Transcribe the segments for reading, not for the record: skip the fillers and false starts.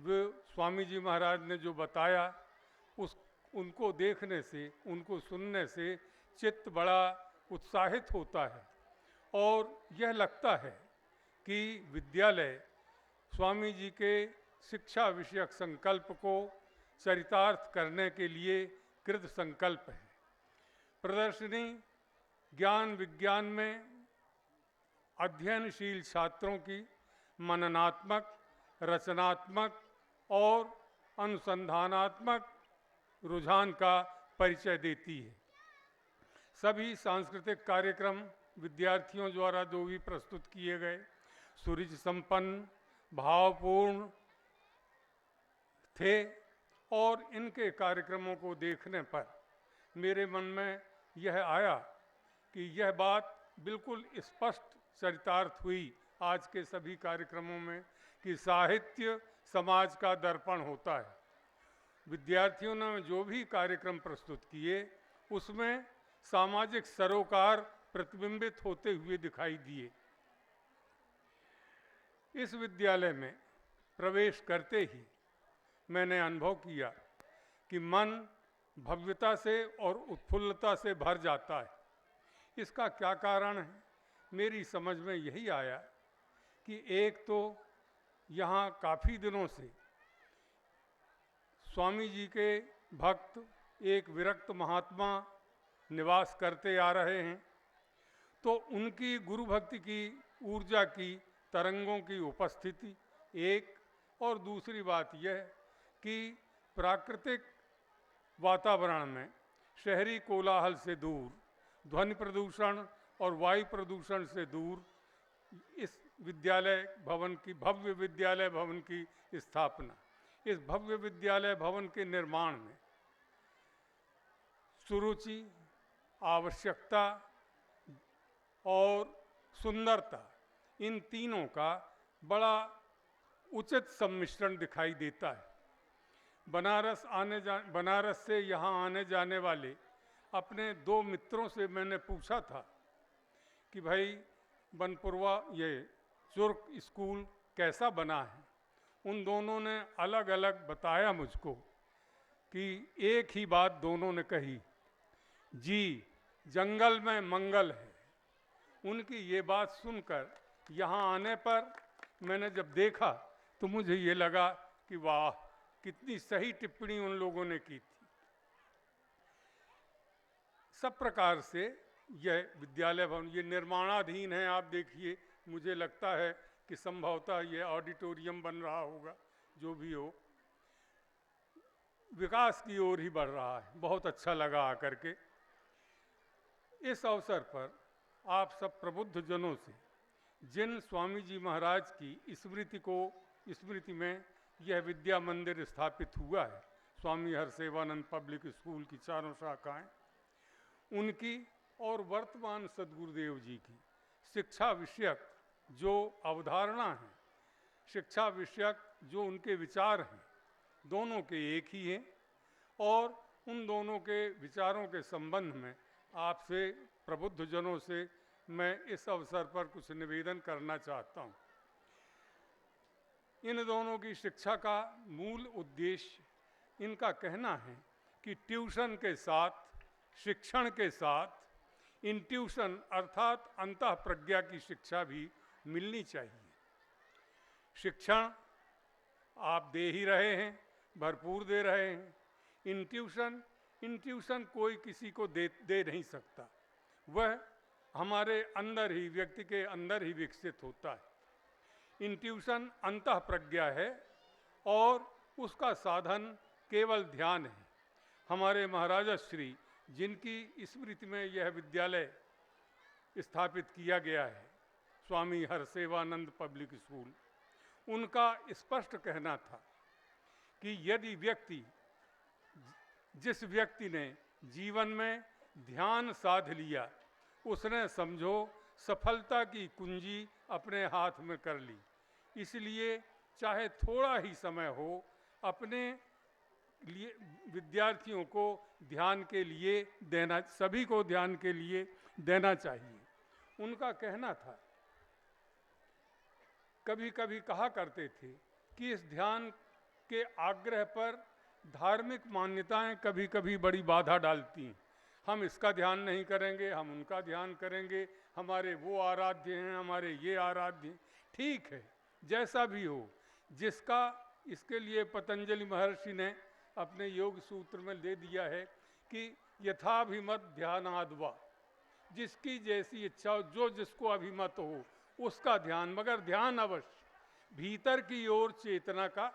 वे स्वामी जी महाराज ने जो बताया उनको देखने से, उनको सुनने से चित्त बड़ा उत्साहित होता है और यह लगता है कि विद्यालय स्वामी जी के शिक्षा विषयक संकल्प को चरितार्थ करने के लिए कृत संकल्प है। प्रदर्शनी ज्ञान विज्ञान में अध्ययनशील छात्रों की मननात्मक, रचनात्मक और अनुसंधानात्मक रुझान का परिचय देती है। सभी सांस्कृतिक कार्यक्रम विद्यार्थियों द्वारा जो भी प्रस्तुत किए गए सुरुचि संपन्न, भावपूर्ण थे और इनके कार्यक्रमों को देखने पर मेरे मन में यह आया कि यह बात बिल्कुल स्पष्ट चरितार्थ हुई आज के सभी कार्यक्रमों में कि साहित्य समाज का दर्पण होता है। विद्यार्थियों ने जो भी कार्यक्रम प्रस्तुत किए उसमें सामाजिक सरोकार प्रतिबिंबित होते हुए दिखाई दिए। इस विद्यालय में प्रवेश करते ही मैंने अनुभव किया कि मन भव्यता से और उत्फुल्लता से भर जाता है। इसका क्या कारण है? मेरी समझ में यही आया कि एक तो यहाँ काफ़ी दिनों से स्वामी जी के भक्त एक विरक्त महात्मा निवास करते आ रहे हैं, तो उनकी गुरु भक्ति की ऊर्जा की तरंगों की उपस्थिति एक, और दूसरी बात यह कि प्राकृतिक वातावरण में शहरी कोलाहल से दूर, ध्वनि प्रदूषण और वायु प्रदूषण से दूर इस विद्यालय भवन की, भव्य विद्यालय भवन की स्थापना, इस भव्य विद्यालय भवन के निर्माण में सुरुचि, आवश्यकता और सुंदरता, इन तीनों का बड़ा उचित सम्मिश्रण दिखाई देता है। बनारस से यहाँ आने जाने वाले अपने दो मित्रों से मैंने पूछा था कि भाई बनपुरवा ये चुर्क स्कूल कैसा बना है। उन दोनों ने अलग अलग बताया मुझको कि एक ही बात दोनों ने कही, जी जंगल में मंगल है। उनकी ये बात सुनकर यहाँ आने पर मैंने जब देखा तो मुझे ये लगा कि वाह, कितनी सही टिप्पणी उन लोगों ने की थी। सब प्रकार से यह विद्यालय भवन ये निर्माणाधीन है। आप देखिए, मुझे लगता है कि संभवतः ये ऑडिटोरियम बन रहा होगा, जो भी हो, विकास की ओर ही बढ़ रहा है। बहुत अच्छा लगा आकर के। इस अवसर पर आप सब प्रबुद्ध जनों से, जिन स्वामी जी महाराज की स्मृति में यह विद्या मंदिर स्थापित हुआ है, स्वामी हरसेवानंद पब्लिक स्कूल की चारों शाखाएं, उनकी और वर्तमान सद्गुरुदेव जी की शिक्षा विषयक जो अवधारणा है, शिक्षा विषयक जो उनके विचार हैं, दोनों के एक ही हैं। और उन दोनों के विचारों के संबंध में आपसे प्रबुद्ध जनों से मैं इस अवसर पर कुछ निवेदन करना चाहता हूँ। इन दोनों की शिक्षा का मूल उद्देश्य, इनका कहना है कि ट्यूशन के साथ, शिक्षण के साथ इंट्यूशन अर्थात अंतः प्रज्ञा की शिक्षा भी मिलनी चाहिए। शिक्षण आप दे ही रहे हैं, भरपूर दे रहे हैं। इंट्यूशन कोई किसी को दे नहीं सकता, वह हमारे अंदर ही, व्यक्ति के अंदर ही विकसित होता है। इंट्यूशन अंतः प्रज्ञा है और उसका साधन केवल ध्यान है। हमारे महाराजा श्री, जिनकी स्मृति में यह विद्यालय स्थापित किया गया है, स्वामी हरसेवानंद पब्लिक स्कूल, उनका स्पष्ट कहना था कि यदि जिस व्यक्ति ने जीवन में ध्यान साध लिया, उसने समझो सफलता की कुंजी अपने हाथ में कर ली। इसलिए चाहे थोड़ा ही समय हो, अपने लिए विद्यार्थियों को ध्यान के लिए देना, सभी को ध्यान के लिए देना चाहिए। उनका कहना था, कभी कभी कहा करते थे कि इस ध्यान के आग्रह पर धार्मिक मान्यताएं कभी कभी बड़ी बाधा डालती हैं। हम इसका ध्यान नहीं करेंगे, हम उनका ध्यान करेंगे, हमारे वो आराध्य हैं, हमारे ये आराध्य हैं। ठीक है, जैसा भी हो, जिसका इसके लिए पतंजलि महर्षि ने अपने योग सूत्र में दे दिया है कि यथाभिमत ध्यानाद्वा, जिसकी जैसी इच्छा हो, जो जिसको अभिमत हो उसका ध्यान, मगर ध्यान अवश्य भीतर की ओर चेतना का।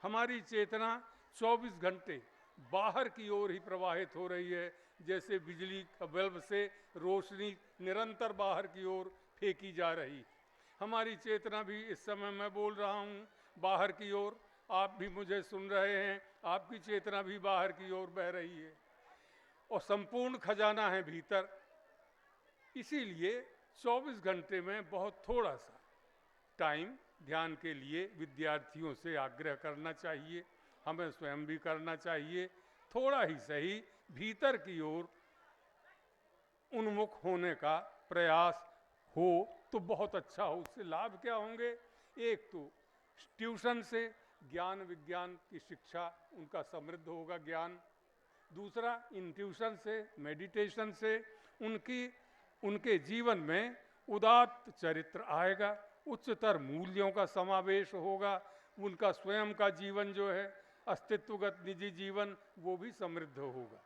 हमारी चेतना 24 घंटे बाहर की ओर ही प्रवाहित हो रही है, जैसे बिजली का बल्ब से रोशनी निरंतर बाहर की ओर फेंकी जा रही। हमारी चेतना भी इस समय मैं बोल रहा हूँ बाहर की ओर, आप भी मुझे सुन रहे हैं, आपकी चेतना भी बाहर की ओर बह रही है और संपूर्ण खजाना है भीतर। इसीलिए 24 घंटे में बहुत थोड़ा सा टाइम ध्यान के लिए विद्यार्थियों से आग्रह करना चाहिए, हमें स्वयं भी करना चाहिए। थोड़ा ही सही भीतर की ओर उन्मुख होने का प्रयास हो तो बहुत अच्छा हो। उससे लाभ क्या होंगे? एक तो ट्यूशन से ज्ञान विज्ञान की शिक्षा उनका समृद्ध होगा ज्ञान। दूसरा, इन ट्यूशन से, मेडिटेशन से उनके जीवन में उदात्त चरित्र आएगा, उच्चतर मूल्यों का समावेश होगा, उनका स्वयं का जीवन जो है अस्तित्वगत निजी जीवन वो भी समृद्ध होगा।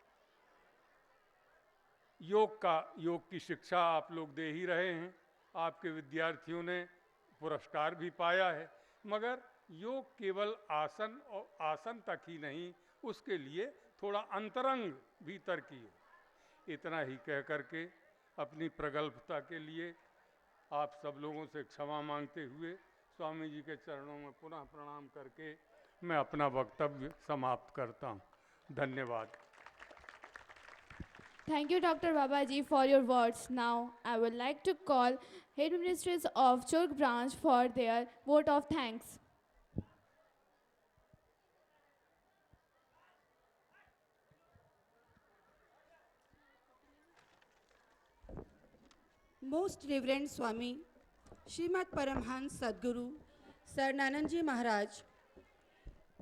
योग की शिक्षा आप लोग दे ही रहे हैं, आपके विद्यार्थियों ने पुरस्कार भी पाया है, मगर योग केवल आसन और आसन तक ही नहीं, उसके लिए थोड़ा अंतरंग भीतर की हो। इतना ही कह करके अपनी प्रगल्भता के लिए आप सब लोगों से क्षमा मांगते हुए स्वामी जी के चरणों में पुनः प्रणाम करके मैं अपना वक्तव्य समाप्त करता हूँ। धन्यवाद। Thank you, Dr. Babaji, for your words. Now, I would like to call Head Ministers of Church Branch for their vote of thanks. Most Reverend Swami, Srimad Paramhans Sadguru, Sir Nananji Maharaj,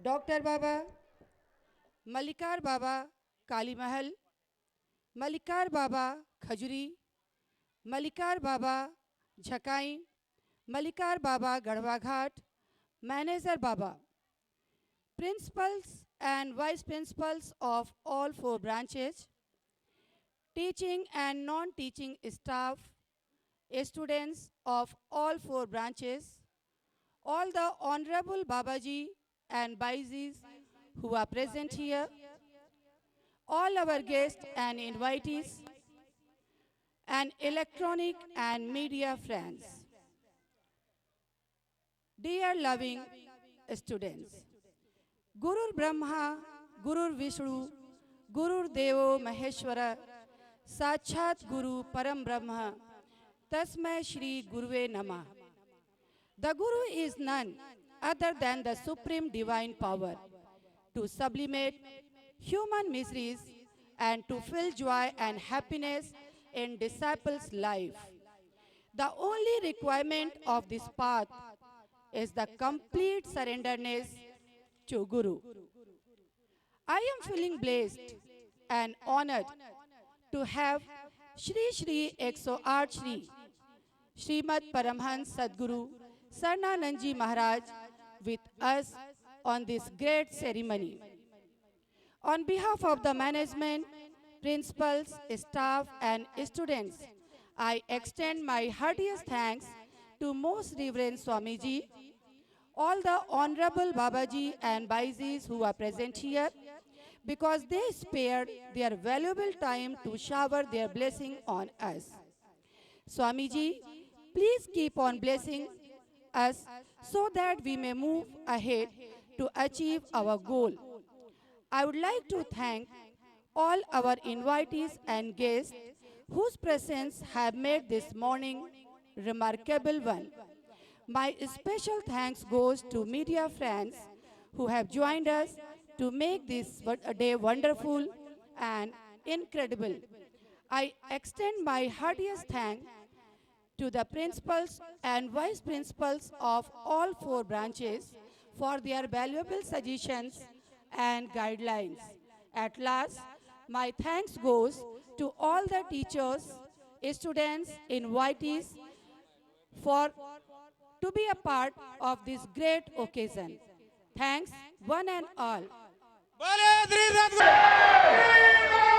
Dr. Baba, Malikar Baba Kali Mahal, Malikar Baba Khajuri, Malikar Baba Jhakai, Malikar Baba Garhwa Ghat, Manager Baba, Principals and Vice Principals of all 4 branches, teaching and non-teaching staff, students of all 4 branches, all the Honorable Babaji and Baijis who are present here, all our guests and invitees, and electronic and media friends. Dear loving students, Guru Brahma, Guru Vishnu, Guru Devo Maheshwara, Sachat Guru Param Brahma, Tasmai Shri Guruve Namah. The Guru is none other than the supreme divine power to sublimate human miseries and to fill joy and happiness in disciples' life. The only requirement of this path is the complete surrenderness to Guru. I am feeling blessed and honored to have Shri Shri 108 Shri Srimad Paramhans Sadguru Sarnananji Maharaj with us on this great ceremony. On behalf of the management, principals, staff and students, I extend my heartiest thanks to Most Reverend Swamiji, all the Honorable Babaji and Baijis who are present here, because they spared their valuable time to shower their blessing on us. Swamiji, please keep on blessing us so that we may move ahead to achieve our goal. I would like to thank all our invitees and guests whose presence have made this morning remarkable one. My special thanks goes to media friends who have joined us to make this day wonderful and incredible. I extend my heartiest thanks to the principals and vice principals of all 4 branches for their valuable suggestions and guidelines. At last, my thanks goes to all the teachers, students, invitees for to be a part of this great occasion. Thanks one and all. बोले श्री सद्गुरु